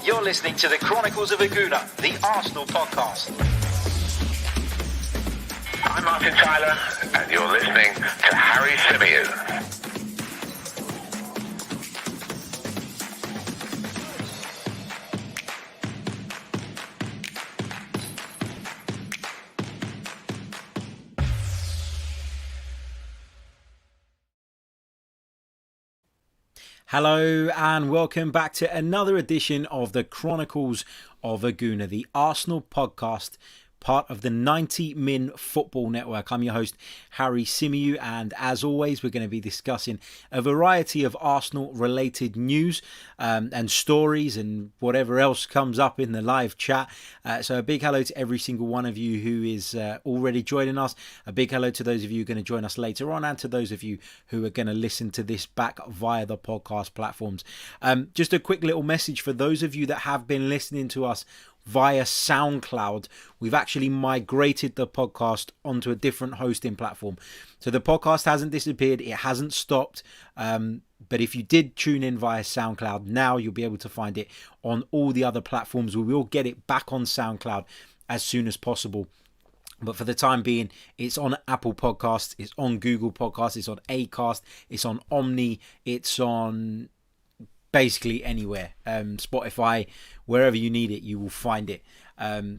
You're listening to the Chronicles of Gooner, the Arsenal podcast. I'm Martin Tyler, and you're listening to Harry Symeou. Hello and welcome back to another edition of the Chronicles of Gooner, the Arsenal podcast, part of the 90 Min Football Network. I'm your host, Harry Symeou, and as always, we're going to be discussing a variety of Arsenal-related news and stories and whatever else comes up in the live chat. So a big hello to every single one of you who is already joining us. A big hello to those of you who are going to join us later on, and to those of you who are going to listen to this back via the podcast platforms. Just a quick little message for those of you that have been listening to us via SoundCloud. We've actually migrated the podcast onto a different hosting platform. So the podcast hasn't disappeared, it hasn't stopped. But if you did tune in via SoundCloud, now you'll be able to find it on all the other platforms. We will get it back on SoundCloud as soon as possible. But for the time being, it's on Apple Podcasts, it's on Google Podcasts, it's on Acast, it's on Omni, it's on basically anywhere, Spotify, wherever you need it, you will find it.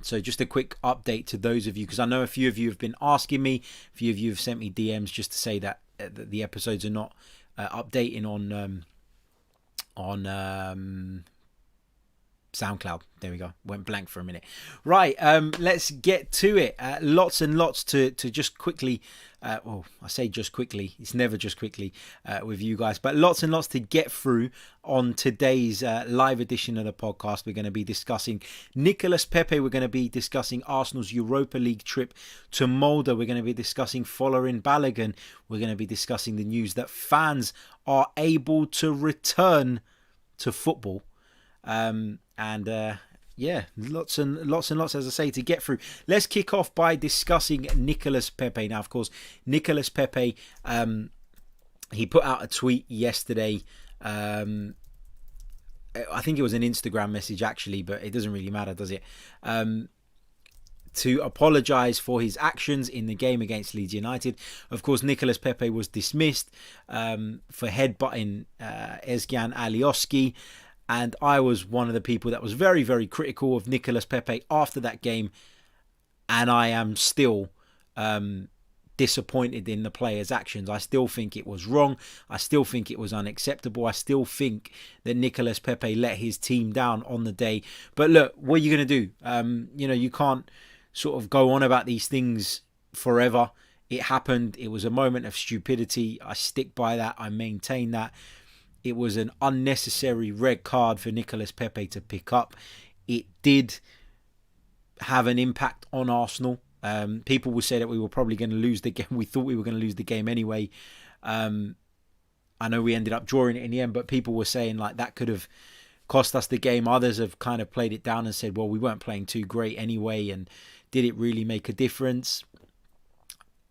So just a quick update to those of you, because I know a few of you have been asking me, a few of you have sent me DMs just to say that the episodes are not updating on SoundCloud. There we go. Went blank for a minute. Right, let's get to it. Lots and lots to just quickly, I say just quickly, it's never just quickly with you guys, but lots and lots to get through on today's live edition of the podcast. We're going to be discussing Nicolas Pepe. We're going to be discussing Arsenal's Europa League trip to Molde. We're going to be discussing Folarin Balogun. We're going to be discussing the news that fans are able to return to football. Lots and lots, as I say, to get through. Let's kick off by discussing Nicolas Pepe. Now, of course, Nicolas Pepe, he put out a tweet yesterday. I think it was an Instagram message, actually, but it doesn't really matter, does it? To apologise for his actions in the game against Leeds United. Of course, Nicolas Pepe was dismissed for headbutting Ezgian Alioski. And I was one of the people that was very, very critical of Nicolas Pepe after that game. And I am still disappointed in the player's actions. I still think it was wrong. I still think it was unacceptable. I still think that Nicolas Pepe let his team down on the day. But look, what are you going to do? You can't sort of go on about these things forever. It happened. It was a moment of stupidity. I stick by that. I maintain that. It was an unnecessary red card for Nicolas Pepe to pick up. It did have an impact on Arsenal. People will say that we were probably going to lose the game. We thought we were going to lose the game anyway. I know we ended up drawing it in the end, but people were saying like that could have cost us the game. Others have kind of played it down and said, well, we weren't playing too great anyway, and did it really make a difference?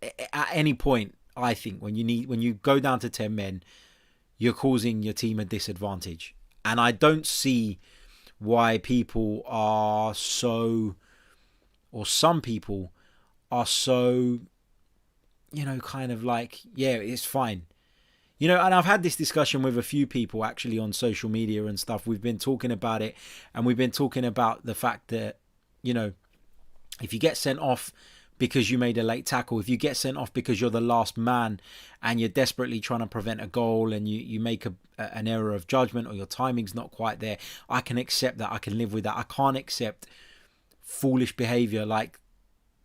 At any point, I think when you go down to 10 men, you're causing your team a disadvantage. And I don't see why people are so, or some people are so, kind of like, yeah, it's fine. And I've had this discussion with a few people actually on social media and stuff. We've been talking about it, and we've been talking about the fact that, if you get sent off because you made a late tackle, if you get sent off because you're the last man and you're desperately trying to prevent a goal and you make an error of judgment or your timing's not quite there, I can accept that. I can live with that. I can't accept foolish behaviour like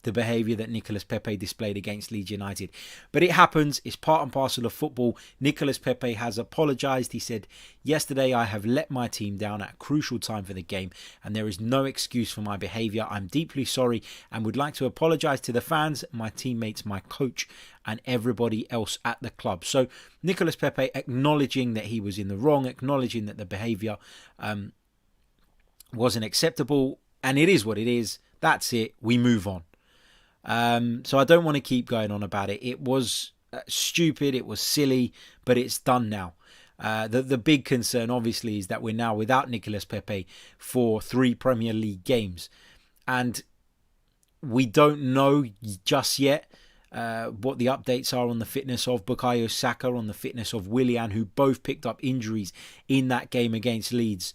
the behaviour that Nicolas Pepe displayed against Leeds United. But it happens. It's part and parcel of football. Nicolas Pepe has apologised. He said, yesterday I have let my team down at a crucial time for the game, and there is no excuse for my behaviour. I'm deeply sorry and would like to apologise to the fans, my teammates, my coach and everybody else at the club. So Nicolas Pepe acknowledging that he was in the wrong, acknowledging that the behaviour wasn't acceptable, and it is what it is. That's it. We move on. So I don't want to keep going on about it. It was stupid, it was silly, but it's done now. The big concern, obviously, is that we're now without Nicolas Pepe for 3 Premier League games. And we don't know just yet what the updates are on the fitness of Bukayo Saka, on the fitness of Willian, who both picked up injuries in that game against Leeds.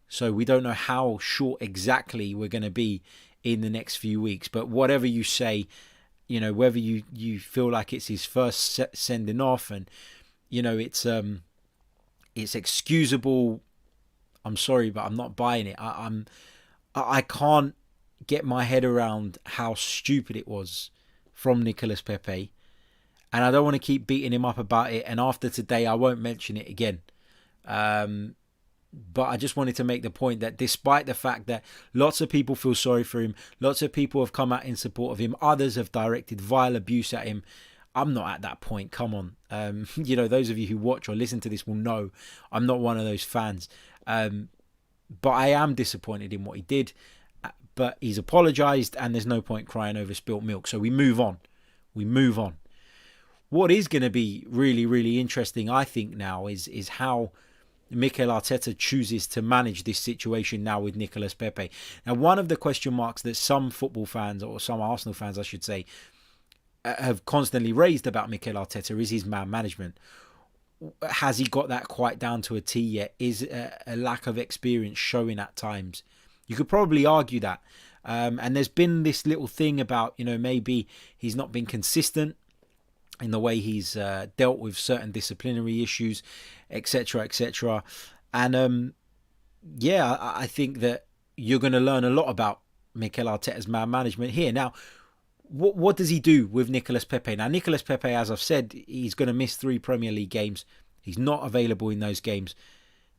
So we don't know how short exactly we're going to be in the next few weeks. But whatever you say, whether you feel like it's his first sending off and, it's excusable, I'm sorry, but I'm not buying it. I can't get my head around how stupid it was from Nicolas Pepe, and I don't want to keep beating him up about it, and after today I won't mention it again, but I just wanted to make the point that despite the fact that lots of people feel sorry for him, lots of people have come out in support of him, others have directed vile abuse at him, I'm not at that point. Come on. Those of you who watch or listen to this will know I'm not one of those fans, but I am disappointed in what he did. But he's apologised, and there's no point crying over spilt milk. So we move on. What is going to be really, really interesting, I think, now is how Mikel Arteta chooses to manage this situation now with Nicolas Pepe. Now, one of the question marks that some football fans, or some Arsenal fans, I should say, have constantly raised about Mikel Arteta is his man management. Has he got that quite down to a T yet? Is a lack of experience showing at times? You could probably argue that. And there's been this little thing about, maybe he's not been consistent in the way he's dealt with certain disciplinary issues, etc., etc. And I think that you're going to learn a lot about Mikel Arteta's man management here. Now, what does he do with Nicolas Pepe? Now, Nicolas Pepe, as I've said, he's going to miss 3 Premier League games. He's not available in those games.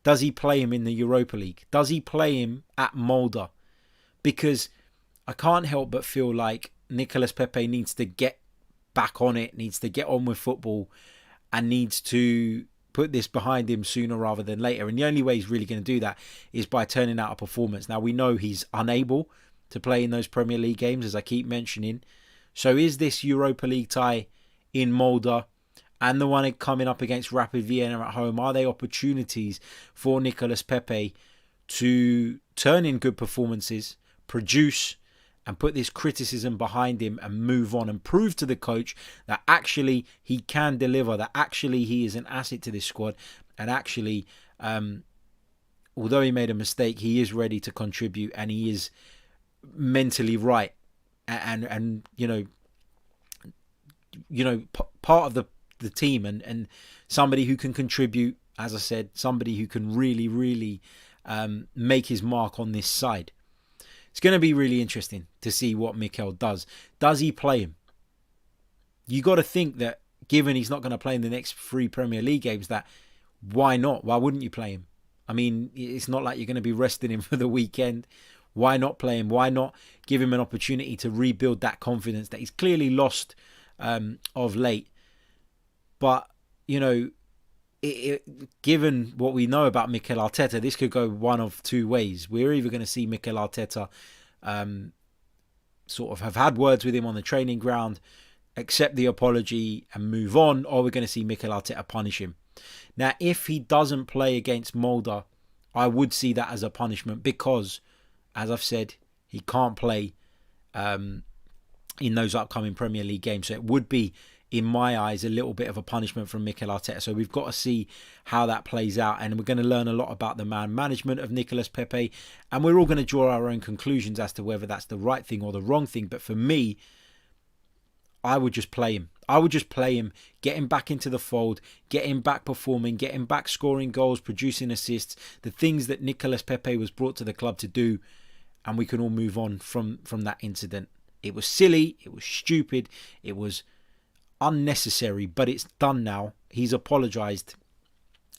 Does he play him in the Europa League? Does he play him at Molde? Because I can't help but feel like Nicolas Pepe needs to get back on it, needs to get on with football, and needs to put this behind him sooner rather than later. And the only way he's really going to do that is by turning out a performance. Now, we know he's unable to play in those Premier League games, as I keep mentioning. So is this Europa League tie in Molde and the one coming up against Rapid Vienna at home, are they opportunities for Nicolas Pepe to turn in good performances, produce, and put this criticism behind him and move on and prove to the coach that actually he can deliver, that actually he is an asset to this squad, and actually, although he made a mistake, he is ready to contribute and he is mentally right and part of the team and somebody who can contribute, as I said, somebody who can really, really make his mark on this side. It's going to be really interesting to see what Mikel does. Does he play him? You got to think that given he's not going to play in the next 3 Premier League games, that why not? Why wouldn't you play him? I mean, it's not like you're going to be resting him for the weekend. Why not play him? Why not give him an opportunity to rebuild that confidence that he's clearly lost of late? But, given what we know about Mikel Arteta, this could go one of 2 ways. We're either going to see Mikel Arteta sort of have had words with him on the training ground, accept the apology and move on, or we're going to see Mikel Arteta punish him. Now, if he doesn't play against Molde, I would see that as a punishment because, as I've said, he can't play in those upcoming Premier League games. So it would be, in my eyes, a little bit of a punishment from Mikel Arteta. So we've got to see how that plays out. And we're going to learn a lot about the man management of Nicolas Pepe. And we're all going to draw our own conclusions as to whether that's the right thing or the wrong thing. But for me, I would just play him. I would just play him, get him back into the fold, get him back performing, get him back scoring goals, producing assists, the things that Nicolas Pepe was brought to the club to do. And we can all move on from that incident. It was silly, it was stupid, it was unnecessary, but it's done now. He's apologised.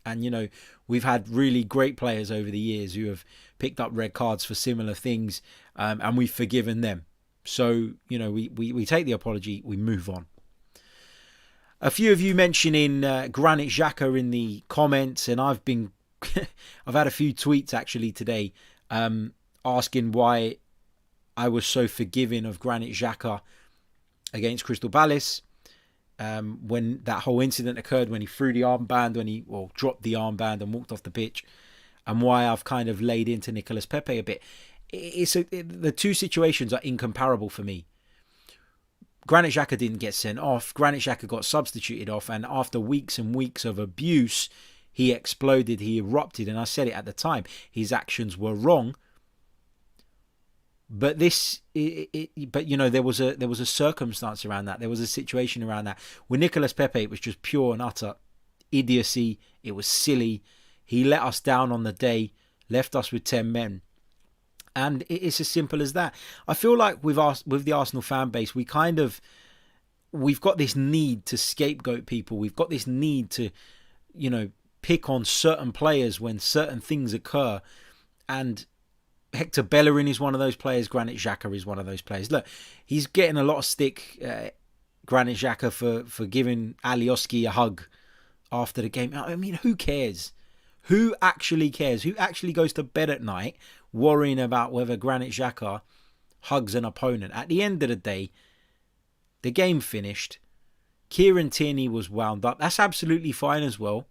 And, we've had really great players over the years who have picked up red cards for similar things, and we've forgiven them. So, we take the apology, we move on. A few of you mentioning Granit Xhaka in the comments, and I've had a few tweets actually today asking why I was so forgiving of Granit Xhaka against Crystal Palace. when that whole incident occurred, when he threw the armband, dropped the armband and walked off the pitch, and why I've kind of laid into Nicolas Pepe a bit. The two situations are incomparable for me. Granit Xhaka didn't get sent off. Granit Xhaka got substituted off, and after weeks and weeks of abuse, he exploded, he erupted, and I said it at the time. His actions were wrong. But there was a circumstance around that. There was a situation around that. With Nicolas Pepe, it was just pure and utter idiocy. It was silly. He let us down on the day, left us with 10 men. And it's as simple as that. I feel like with the Arsenal fan base, we've got this need to scapegoat people. We've got this need to, pick on certain players when certain things occur. And Hector Bellerin is one of those players. Granit Xhaka is one of those players. Look, he's getting a lot of stick, Granit Xhaka, for giving Alioski a hug after the game. I mean, who cares? Who actually cares? Who actually goes to bed at night worrying about whether Granit Xhaka hugs an opponent? At the end of the day, the game finished. Kieran Tierney was wound up. That's absolutely fine as well.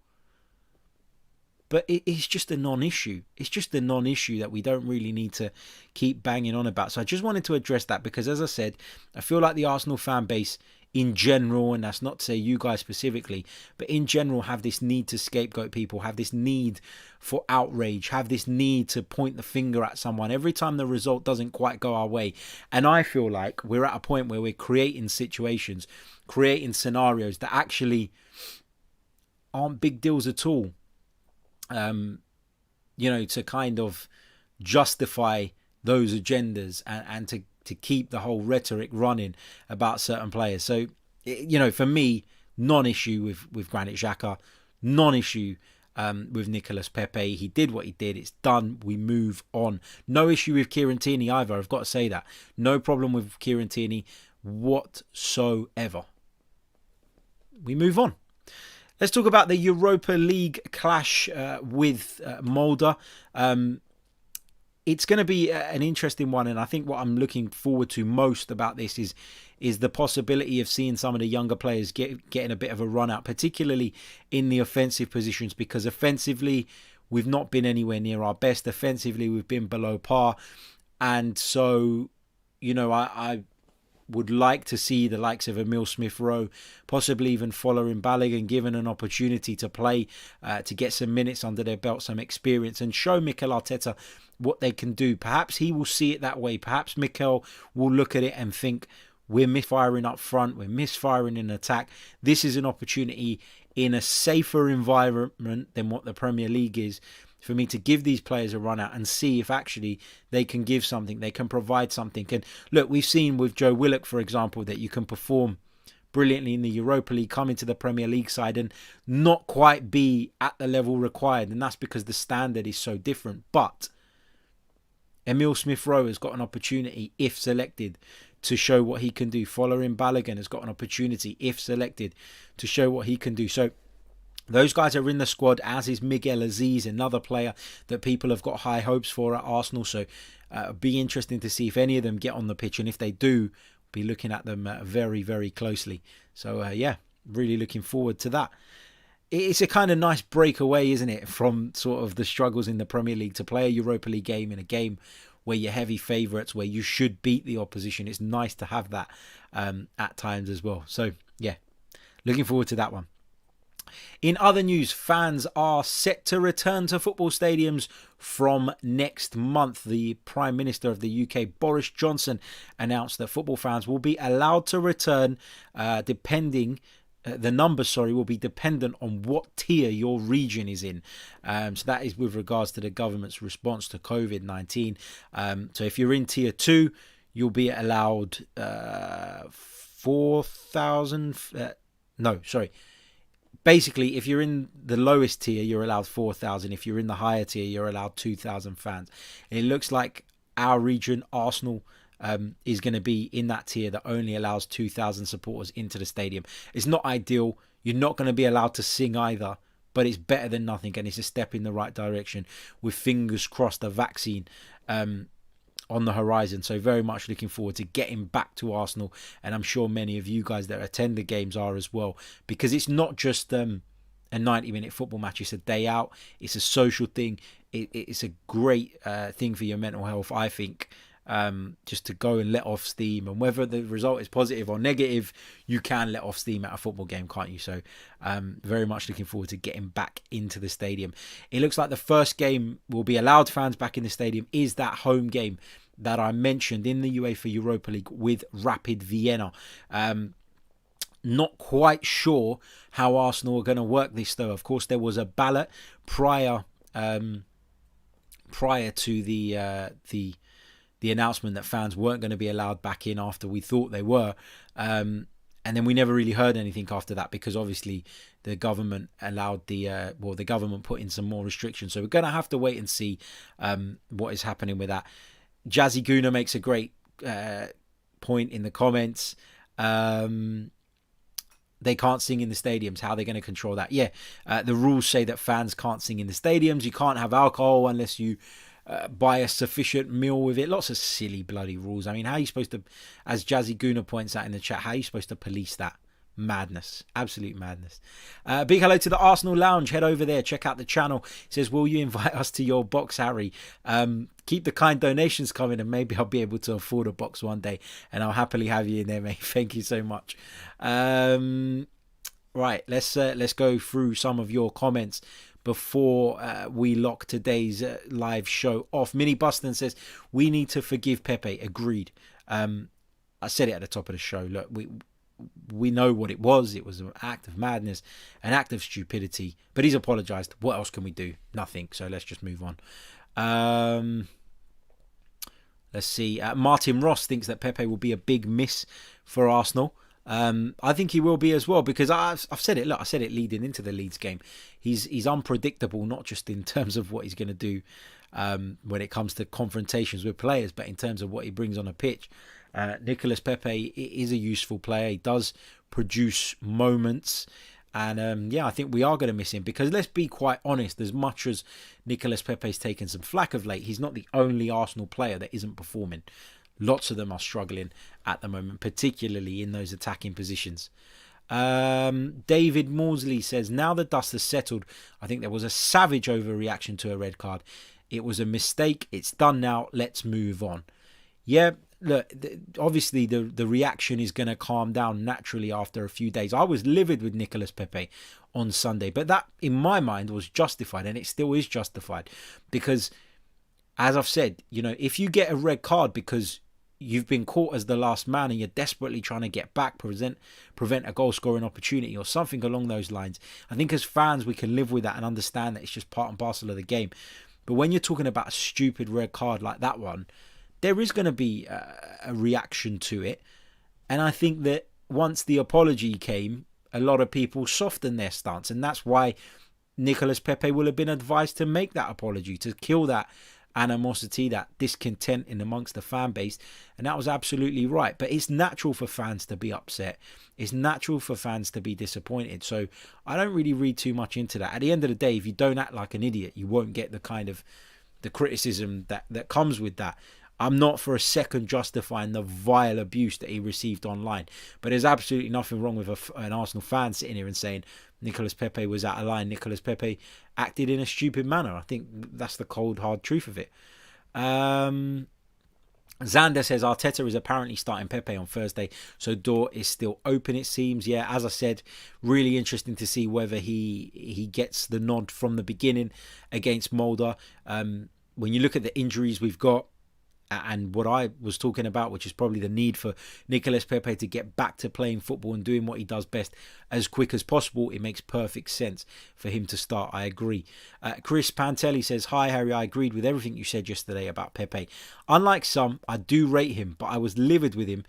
But it's just a non-issue. It's just a non-issue that we don't really need to keep banging on about. So I just wanted to address that because, as I said, I feel like the Arsenal fan base in general, and that's not to say you guys specifically, but in general have this need to scapegoat people, have this need for outrage, have this need to point the finger at someone every time the result doesn't quite go our way. And I feel like we're at a point where we're creating situations, creating scenarios that actually aren't big deals at all. To kind of justify those agendas and to keep the whole rhetoric running about certain players. So, for me, non-issue with Granit Xhaka, non-issue with Nicolas Pepe. He did what he did. It's done. We move on. No issue with Kieran Tierney either. I've got to say that. No problem with Kieran Tierney whatsoever. We move on. Let's talk about the Europa League clash with Molde. It's going to be an interesting one, and I think what I'm looking forward to most about this is the possibility of seeing some of the younger players getting a bit of a run out, particularly in the offensive positions, because offensively we've not been anywhere near our best. Offensively we've been below par, and so I would like to see the likes of Emile Smith-Rowe, possibly even following Balogun, given an opportunity to play, to get some minutes under their belt, some experience, and show Mikel Arteta what they can do. Perhaps he will see it that way. Perhaps Mikel will look at it and think, we're misfiring up front, we're misfiring in attack. This is an opportunity in a safer environment than what the Premier League is, for me to give these players a run out and see if actually they can give something, they can provide something. And look, we've seen with Joe Willock, for example, that you can perform brilliantly in the Europa League, come into the Premier League side and not quite be at the level required. And that's because the standard is so different. But Emile Smith-Rowe has got an opportunity, if selected, to show what he can do. Following Balogun has got an opportunity, if selected, to show what he can do. So those guys are in the squad, as is Miguel Aziz, another player that people have got high hopes for at Arsenal. So it'll be interesting to see if any of them get on the pitch. And if they do, be looking at them very, very closely. So, really looking forward to that. It's a kind of nice breakaway, isn't it, from sort of the struggles in the Premier League to play a Europa League game in a game where you're heavy favourites, where you should beat the opposition. It's nice to have that at times as well. So, looking forward to that one. In other news, fans are set to return to football stadiums from next month. The Prime Minister of the UK, Boris Johnson, announced that football fans will be allowed to return the numbers will be dependent on what tier your region is in. So that is with regards to the government's response to COVID-19. So if you're in tier 2, you'll be allowed 4,000... Basically, if you're in the lowest tier, you're allowed 4,000. If you're in the higher tier, you're allowed 2,000 fans. And it looks like our region, Arsenal, is going to be in that tier that only allows 2,000 supporters into the stadium. It's not ideal. You're not going to be allowed to sing either, but it's better than nothing, and it's a step in the right direction, with fingers crossed the vaccine on the horizon. So very much looking forward to getting back to Arsenal, and I'm sure many of you guys that attend the games are as well, because it's not just a 90-minute football match. It's a day out. It's a social thing. It's a great thing for your mental health, I think. Just to go and let off steam, and whether the result is positive or negative, you can let off steam at a football game, can't you? So very much looking forward to getting back into the stadium. It looks like the first game will be allowed fans back in the stadium is that home game that I mentioned in the UEFA Europa League with Rapid Vienna. Not quite sure how Arsenal are going to work this, though. Of course, there was a ballot prior to the announcement that fans weren't going to be allowed back in after we thought they were. And then we never really heard anything after that, because obviously the government allowed the government put in some more restrictions. So we're going to have to wait and see what is happening with that. Jazzy Gooner makes a great point in the comments. They can't sing in the stadiums. How are they going to control that? Yeah, the rules say that fans can't sing in the stadiums. You can't have alcohol unless you buy a sufficient meal with it. Lots of silly bloody rules. I mean, how are you supposed to, as Jazzy Gooner points out in the chat, how are you supposed to police that? Madness. Absolute madness. Big hello to the Arsenal Lounge. Head over there. Check out the channel. It says, will you invite us to your box, Harry? Keep the kind donations coming, and maybe I'll be able to afford a box one day, and I'll happily have you in there, mate. Thank you so much. Right, let's go through some of your comments before we lock today's live show off. Minnie Buston says, we need to forgive Pepe. Agreed. I said it at the top of the show. Look, we know what it was. It was an act of madness, an act of stupidity, but he's apologised. What else can we do? Nothing. So let's just move on. Let's see. Martin Ross thinks that Pepe will be a big miss for Arsenal. I think he will be as well, because I've said it. Look, I said it leading into the Leeds game. He's unpredictable, not just in terms of what he's going to do when it comes to confrontations with players, but in terms of what he brings on a pitch. Nicolas Pepe is a useful player. He does produce moments, and I think we are going to miss him, because let's be quite honest, as much as Nicolas Pepe's taken some flack of late, he's not the only Arsenal player that isn't performing. Lots of them are struggling at the moment, particularly in those attacking positions. David Maudsley says, now the dust has settled, I think there was a savage overreaction to a red card. It was a mistake. It's done now. Let's move on. Yeah, look, obviously the reaction is going to calm down naturally after a few days. I was livid with Nicolas Pepe on Sunday, but that, in my mind, was justified, and it still is justified, because, as I've said, if you get a red card because you've been caught as the last man and you're desperately trying to get back, prevent a goal scoring opportunity or something along those lines, I think as fans we can live with that and understand that it's just part and parcel of the game. But when you're talking about a stupid red card like that one, there is going to be a reaction to it. And I think that once the apology came, a lot of people softened their stance, and that's why Nicolas Pepe will have been advised to make that apology, to kill that animosity, that discontent in amongst the fan base, and that was absolutely right. But it's natural for fans to be upset. It's natural for fans to be disappointed. So I don't really read too much into that. At the end of the day, if you don't act like an idiot, you won't get the kind of the criticism that comes with that. I'm not for a second justifying the vile abuse that he received online, but there's absolutely nothing wrong with an Arsenal fan sitting here and saying Nicolas Pepe was out of line. Nicolas Pepe acted in a stupid manner. I think that's the cold, hard truth of it. Xander says Arteta is apparently starting Pepe on Thursday, so door is still open, it seems. Yeah, as I said, really interesting to see whether he gets the nod from the beginning against Molde. When you look at the injuries we've got, and what I was talking about, which is probably the need for Nicolas Pepe to get back to playing football and doing what he does best as quick as possible, it makes perfect sense for him to start. I agree. Chris Pantelli says, hi Harry, I agreed with everything you said yesterday about Pepe. Unlike some, I do rate him, but I was livid with him.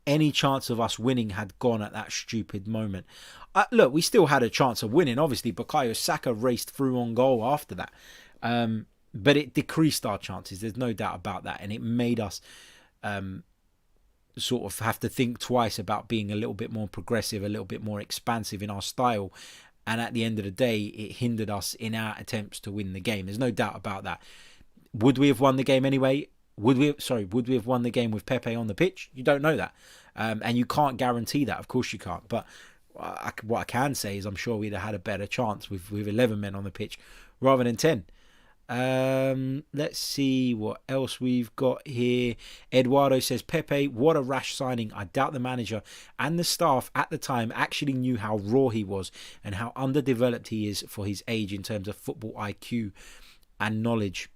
Any chance of us winning had gone at that stupid moment. Look, we still had a chance of winning. Obviously, Bukayo Saka raced through on goal after that. But it decreased our chances. There's no doubt about that. And it made us sort of have to think twice about being a little bit more progressive, a little bit more expansive in our style. And at the end of the day, it hindered us in our attempts to win the game. There's no doubt about that. Would we have won the game anyway? would we have won the game with Pepe on the pitch? You don't know that. And you can't guarantee that. Of course you can't. But what I can say is I'm sure we'd have had a better chance with 11 men on the pitch rather than 10. Let's see what else we've got here. Eduardo says, Pepe, what a rash signing. I doubt the manager and the staff at the time actually knew how raw he was and how underdeveloped he is for his age in terms of football IQ and knowledge.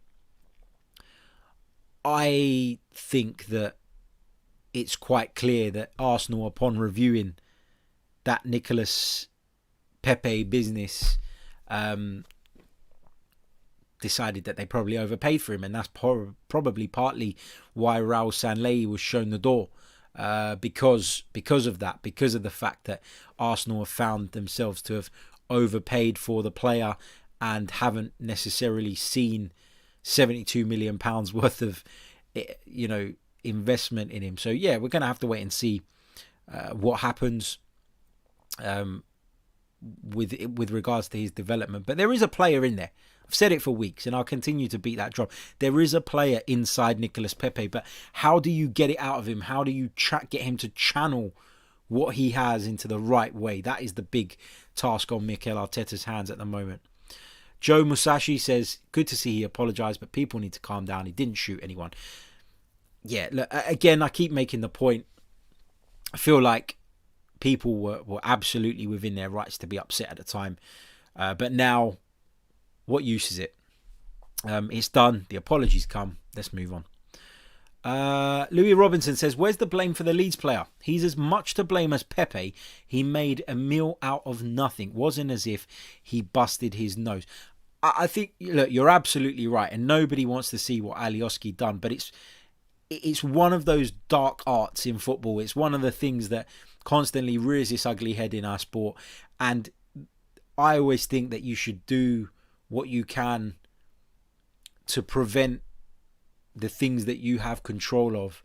I think that it's quite clear that Arsenal, upon reviewing that Nicolas Pepe business, decided that they probably overpaid for him, and that's probably partly why Raul Sanllehi was shown the door, because of that, because of the fact that Arsenal have found themselves to have overpaid for the player and haven't necessarily seen £72 million worth of, investment in him. So yeah, we're going to have to wait and see what happens with regards to his development. But there is a player in there. I've said it for weeks and I'll continue to beat that drum. There is a player inside Nicolas Pepe, but how do you get it out of him? How do you get him to channel what he has into the right way? That is the big task on Mikel Arteta's hands at the moment. Joe Musashi says, good to see he apologised, but people need to calm down. He didn't shoot anyone. Yeah, look, again, I keep making the point. I feel like people were absolutely within their rights to be upset at the time. But now, what use is it? It's done. The apologies come. Let's move on. Louis Robinson says, where's the blame for the Leeds player? He's as much to blame as Pepe. He made a meal out of nothing. Wasn't as if he busted his nose. I think, look, you're absolutely right, and nobody wants to see what Alioski done, but it's one of those dark arts in football. It's one of the things that constantly rears its ugly head in our sport, and I always think that you should do what you can to prevent the things that you have control of.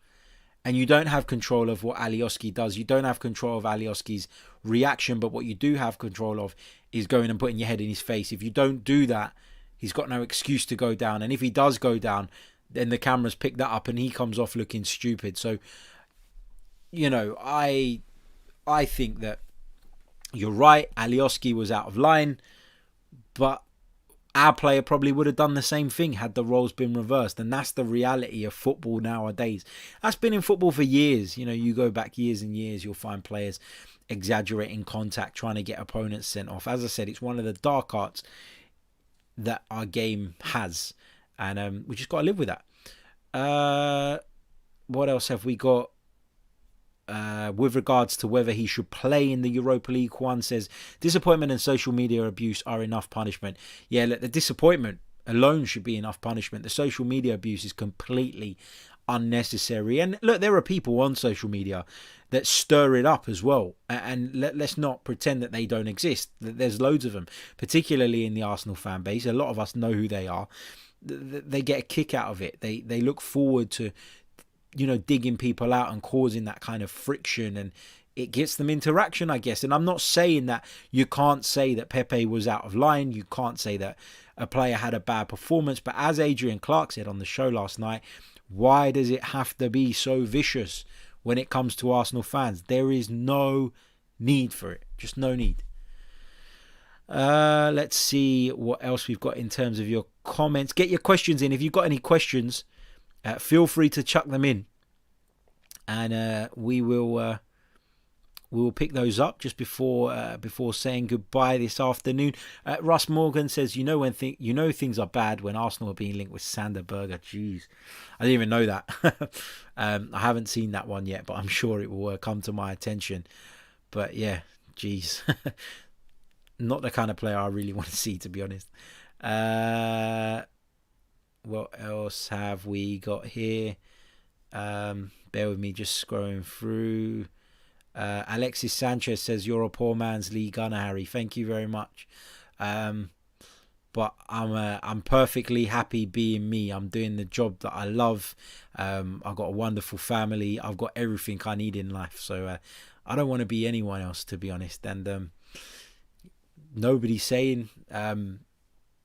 And you don't have control of what Alioski does. You don't have control of Alioski's reaction, but what you do have control of is going and putting your head in his face. If you don't do that, he's got no excuse to go down. And if he does go down, then the cameras pick that up and he comes off looking stupid. So, I think that you're right. Alioski was out of line, but our player probably would have done the same thing had the roles been reversed. And that's the reality of football nowadays. That's been in football for years. You go back years and years, you'll find players exaggerating contact, trying to get opponents sent off. As I said, it's one of the dark arts that our game has. And we just got to live with that. What else have we got? With regards to whether he should play in the Europa League, Juan says, disappointment and social media abuse are enough punishment. Yeah, look, the disappointment alone should be enough punishment. The social media abuse is completely unnecessary. And look, there are people on social media that stir it up as well. And let's not pretend that they don't exist. There's loads of them, particularly in the Arsenal fan base. A lot of us know who they are. They get a kick out of it. They look forward to digging people out and causing that kind of friction, and it gets them interaction, I guess. And I'm not saying that you can't say that Pepe was out of line. You can't say that a player had a bad performance. But as Adrian Clark said on the show last night, why does it have to be so vicious when it comes to Arsenal fans? There is no need for it. Just no need. Let's see what else we've got in terms of your comments. Get your questions in. If you've got any questions, feel free to chuck them in, and we will pick those up just before saying goodbye this afternoon. Russ Morgan says, things are bad when Arsenal are being linked with Sander Berge. Jeez, I didn't even know that. I haven't seen that one yet, but I'm sure it will come to my attention. But yeah, jeez, not the kind of player I really want to see, to be honest. What else have we got here? Bear with me, just scrolling through. Alexis Sanchez says, you're a poor man's Lee Gunner, Harry. Thank you very much. But I'm perfectly happy being me. I'm doing the job that I love. I've got a wonderful family. I've got everything I need in life. So I don't want to be anyone else, to be honest. And nobody's saying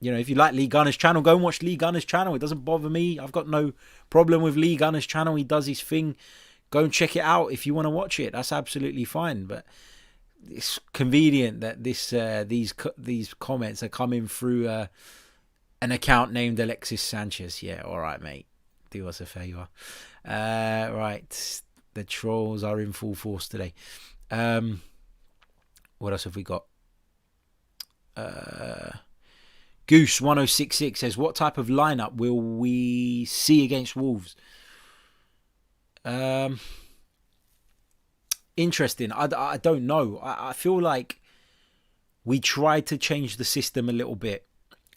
if you like Lee Gunner's channel, go and watch Lee Gunner's channel. It doesn't bother me. I've got no problem with Lee Gunner's channel. He does his thing. Go and check it out if you want to watch it. That's absolutely fine. But it's convenient that these comments are coming through an account named Alexis Sanchez. Yeah, all right, mate. Do us a favour. Right. The trolls are in full force today. What else have we got? Goose 1066 says, what type of lineup will we see against Wolves? Interesting. I don't know. I feel like we tried to change the system a little bit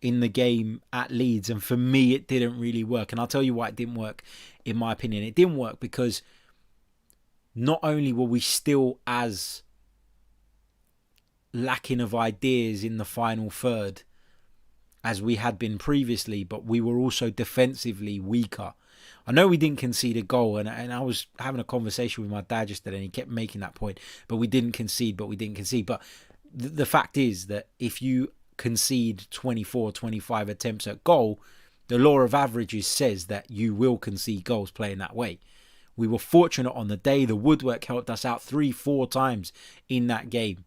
in the game at Leeds, and for me it didn't really work. And I'll tell you why it didn't work. In my opinion, it didn't work because not only were we still as lacking of ideas in the final third as we had been previously, but we were also defensively weaker. I know we didn't concede a goal, and I was having a conversation with my dad yesterday, and he kept making that point, but we didn't concede. But the fact is that if you concede 24, 25 attempts at goal, the law of averages says that you will concede goals playing that way. We were fortunate on the day. The woodwork helped us out 3-4 times in that game.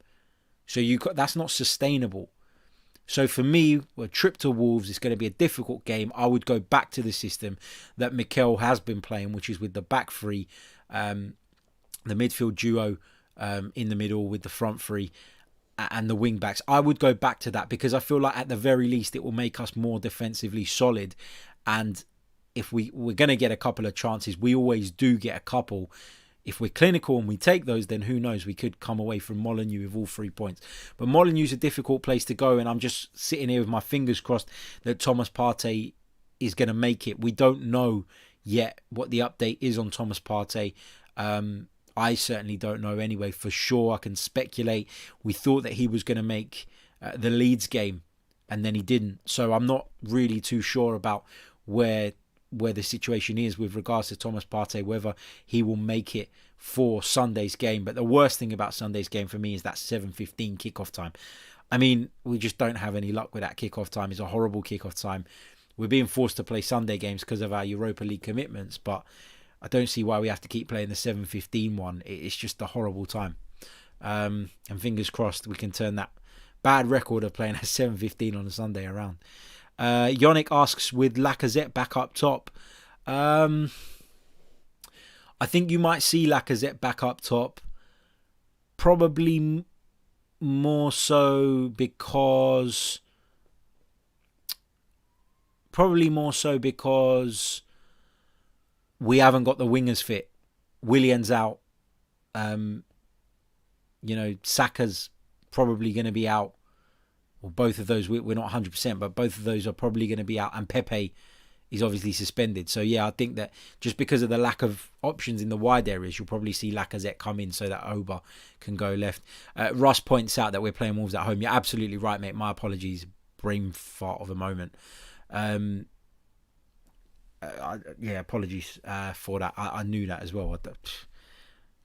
So that's not sustainable. So for me, a trip to Wolves is going to be a difficult game. I would go back to the system that Mikel has been playing, which is with the back three, the midfield duo in the middle with the front three and the wing backs. I would go back to that because I feel like at the very least it will make us more defensively solid. And if we're going to get a couple of chances, we always do get a couple. If we're clinical and we take those, then who knows? We could come away from Molineux with all 3 points. But Molineux's a difficult place to go, and I'm just sitting here with my fingers crossed that Thomas Partey is going to make it. We don't know yet what the update is on Thomas Partey. I certainly don't know anyway. For sure, I can speculate. We thought that he was going to make the Leeds game, and then he didn't. So I'm not really too sure about where the situation is with regards to Thomas Partey, whether he will make it for Sunday's game. But the worst thing about Sunday's game for me is that 7:15 kickoff time. I mean, we just don't have any luck with that kickoff time. It's a horrible kickoff time. We're being forced to play Sunday games because of our Europa League commitments, but I don't see why we have to keep playing the 7:15 one. It's just a horrible time. And fingers crossed we can turn that bad record of playing at 7:15 on a Sunday around. Yannick asks, with Lacazette back up top, I think you might see Lacazette back up top, probably more so because we haven't got the wingers fit. Willian's out. Saka's probably going to be out. Well, both of those, we're not 100%, but both of those are probably going to be out. And Pepe is obviously suspended. So, yeah, I think that just because of the lack of options in the wide areas, you'll probably see Lacazette come in so that Oba can go left. Russ points out that we're playing Wolves at home. You're absolutely right, mate. My apologies. Brain fart of a moment. Apologies for that. I knew that as well. I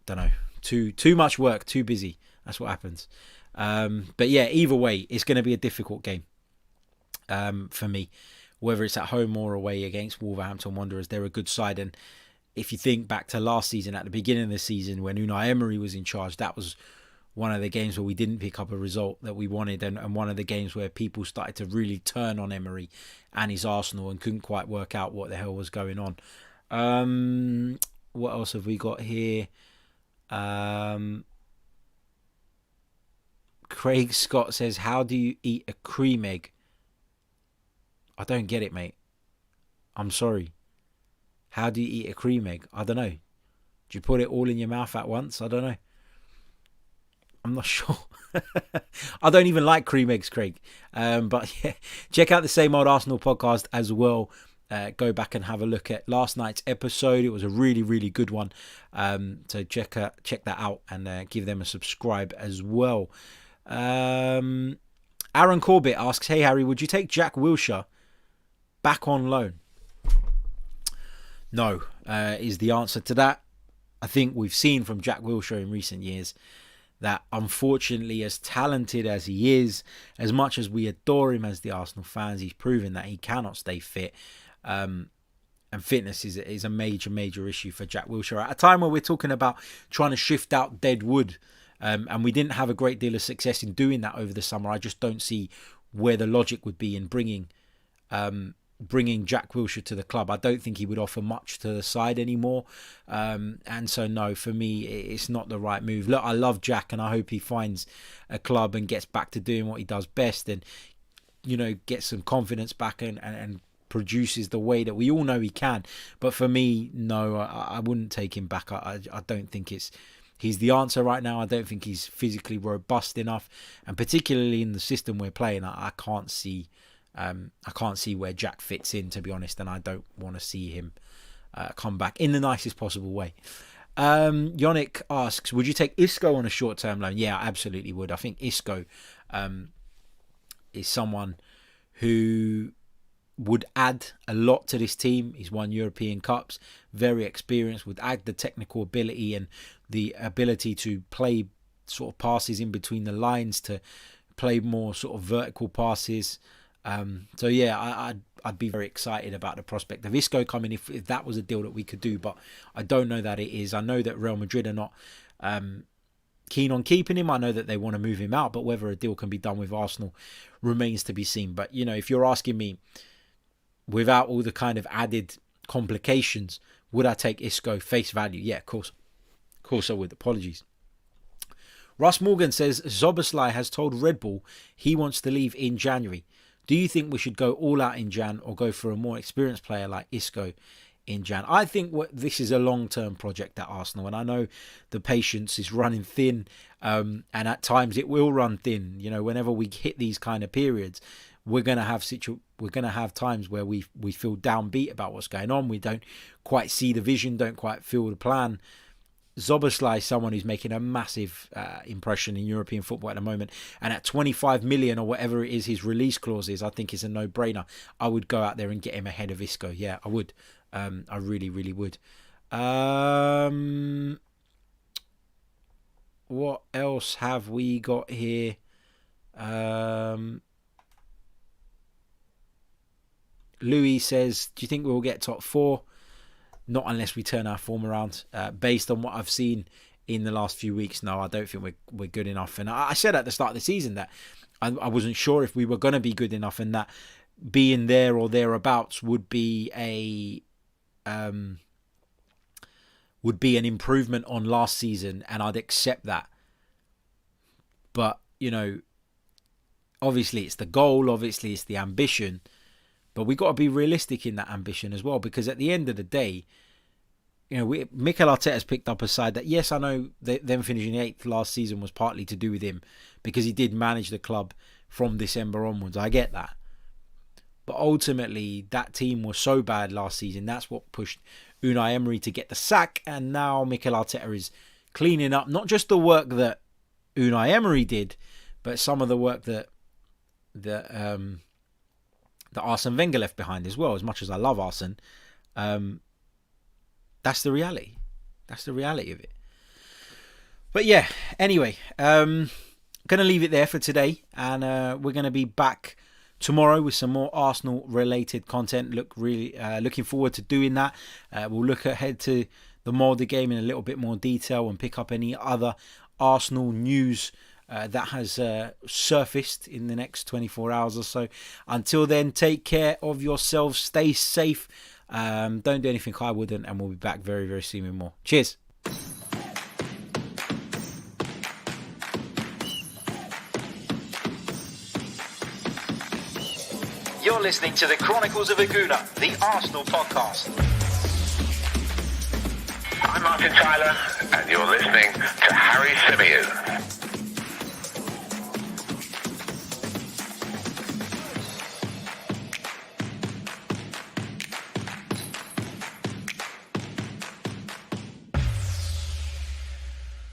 don't know. Too much work, too busy. That's what happens. But yeah, either way, it's going to be a difficult game for me, whether it's at home or away against Wolverhampton Wanderers. They're a good side, and if you think back to last season, at the beginning of the season when Unai Emery was in charge, that was one of the games where we didn't pick up a result that we wanted, and one of the games where people started to really turn on Emery and his Arsenal and couldn't quite work out what the hell was going on. What else have we got here? Craig Scott says, how do you eat a cream egg? I don't get it, mate. I'm sorry. How do you eat a cream egg? I don't know. Do you put it all in your mouth at once? I don't know. I'm not sure. I don't even like cream eggs, Craig. But yeah, check out the Same Old Arsenal podcast as well. Go back and have a look at last night's episode. It was a really, really good one. So check that out and give them a subscribe as well. Aaron Corbett asks, hey Harry, would you take Jack Wilshere back on loan? No, is the answer to that. I think we've seen from Jack Wilshere in recent years that unfortunately, as talented as he is, as much as we adore him as the Arsenal fans, he's proven that he cannot stay fit. And fitness is a major issue for Jack Wilshere. At a time where we're talking about trying to shift out dead wood, and we didn't have a great deal of success in doing that over the summer, I just don't see where the logic would be in bringing Jack Wilshere to the club. I don't think he would offer much to the side anymore. And so, no, for me, it's not the right move. Look, I love Jack and I hope he finds a club and gets back to doing what he does best and, gets some confidence back and produces the way that we all know he can. But for me, no, I wouldn't take him back. I don't think he's the answer right now. I don't think he's physically robust enough. And particularly in the system we're playing, I can't see where Jack fits in, to be honest, and I don't want to see him come back in the nicest possible way. Yannick asks, would you take Isco on a short-term loan? Yeah, I absolutely would. I think Isco is someone who would add a lot to this team. He's won European Cups, very experienced, would add the technical ability and the ability to play sort of passes in between the lines, to play more sort of vertical passes. So yeah, I'd be very excited about the prospect of Isco coming if that was a deal that we could do, but I don't know that it is. I know that Real Madrid are not keen on keeping him. I know that they want to move him out, but whether a deal can be done with Arsenal remains to be seen. But if you're asking me, without all the kind of added complications, would I take Isco face value? Yeah, of course I would. Apologies. Russ Morgan says Szoboszlai has told Red Bull he wants to leave in January. Do you think we should go all out in Jan or go for a more experienced player like Isco in Jan? I think this is a long-term project at Arsenal, and I know the patience is running thin, and at times it will run thin. Whenever we hit these kind of periods, we're going to have times where we feel downbeat about what's going on. We don't quite see the vision, don't quite feel the plan. Szoboszlai is someone who's making a massive impression in European football at the moment, and at 25 million or whatever it is his release clause is, I think it's a no-brainer. I would go out there and get him ahead of Isco. Yeah, I would. I really would. What else have we got here? Louis says, do you think we'll get top 4? Not unless we turn our form around. Based on what I've seen in the last few weeks, no, I don't think we're good enough. And I said at the start of the season that I wasn't sure if we were going to be good enough, and that being there or thereabouts would be an improvement on last season, and I'd accept that. But obviously it's the goal, obviously it's the ambition. But we got to be realistic in that ambition as well, because at the end of the day, Mikel Arteta's picked up a side that, yes, I know them finishing 8th last season was partly to do with him, because he did manage the club from December onwards. I get that. But ultimately, that team was so bad last season. That's what pushed Unai Emery to get the sack. And now Mikel Arteta is cleaning up not just the work that Unai Emery did, but some of the work that Arsene Wenger left behind as well. As much as I love Arsene, that's the reality. That's the reality of it. But yeah, anyway, going to leave it there for today, and we're going to be back tomorrow with some more Arsenal-related content. Looking forward to doing that. We'll look ahead to the Molde game in a little bit more detail and pick up any other Arsenal news that has surfaced in the next 24 hours or so. Until then, take care of yourselves. Stay safe. Don't do anything I wouldn't. And we'll be back very, very soon with more. Cheers. You're listening to the Chronicles of Gooner, the Arsenal podcast. I'm Martin Tyler, and you're listening to Harry Symeou.